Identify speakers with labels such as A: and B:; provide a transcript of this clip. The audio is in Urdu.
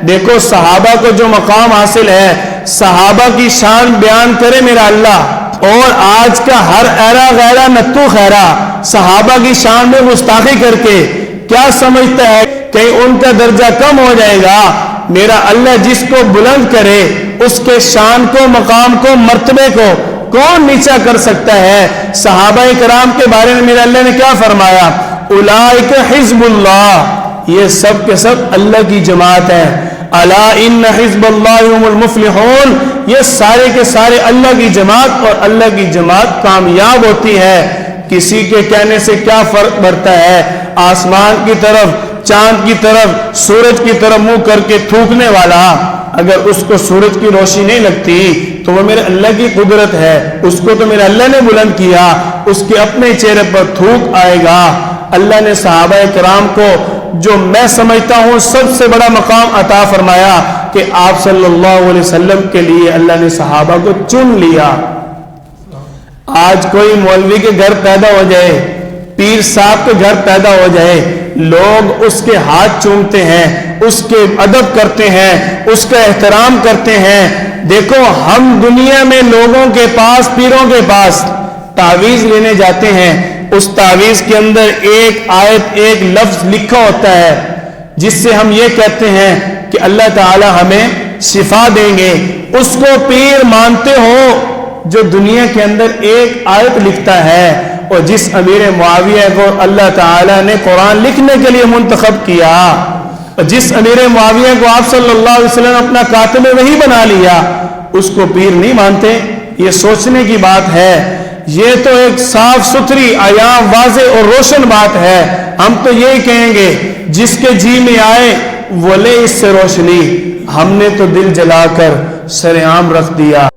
A: دیکھو صحابہ کو جو مقام حاصل ہے، صحابہ کی شان بیان کرے میرا اللہ، اور آج کا ہر ایرا غیرہ نتو خیرہ صحابہ کی شان میں گستاخی کر کے کیا سمجھتا ہے کہ ان کا درجہ کم ہو جائے گا؟ میرا اللہ جس کو بلند کرے اس کے شان کو، مقام کو، مرتبے کو کون نیچا کر سکتا ہے؟ صحابہ کرام کے بارے میں میرا اللہ نے کیا فرمایا؟ اولئک حزب اللہ، یہ سب کے سب اللہ کی جماعت ہے۔ الا ان حزب اللہ هم المفلحون، یہ سارے کے سارے اللہ کی جماعت، اور اللہ کی جماعت کامیاب ہوتی ہے۔ کسی کے کہنے سے کیا فرق پڑتا ہے؟ آسمان کی طرف، چاند کی طرف، سورج کی طرف منہ کر کے تھوکنے والا، اگر اس کو سورج کی روشنی نہیں لگتی تو وہ میرے اللہ کی قدرت ہے، اس کو تو میرے اللہ نے بلند کیا، اس کے اپنے چہرے پر تھوک آئے گا۔ اللہ نے صحابہ کرام کو جو میں سمجھتا ہوں سب سے بڑا مقام عطا فرمایا کہ آپ صلی اللہ علیہ وسلم کے لیے اللہ نے صحابہ کو چن لیا۔ آج کوئی مولوی کے گھر پیدا ہو جائے، پیر صاحب کے گھر پیدا ہو جائے، لوگ اس کے ہاتھ چومتے ہیں، اس کے ادب کرتے ہیں، اس کا احترام کرتے ہیں۔ دیکھو ہم دنیا میں لوگوں کے پاس، پیروں کے پاس تعویذ لینے جاتے ہیں، اس تعویذ کے اندر ایک آیت، ایک لفظ لکھا ہوتا ہے جس سے ہم یہ کہتے ہیں کہ اللہ تعالی ہمیں شفا دیں گے۔ اس کو پیر مانتے ہو جو دنیا کے اندر ایک آیت لکھتا ہے، اور جس امیر معاویہ کو اللہ تعالیٰ نے قرآن لکھنے کے لیے منتخب کیا، اور جس امیر معاویہ کو آپ صلی اللہ علیہ وسلم اپنا کاتب وحی بنا لیا، اس کو پیر نہیں مانتے؟ یہ سوچنے کی بات ہے۔ یہ تو ایک صاف ستھری، عیاں، واضح اور روشن بات ہے۔ ہم تو یہی کہیں گے جس کے جی میں آئے وہ لے اس سے روشنی۔ ہم نے تو دل جلا کر سر عام رکھ دیا،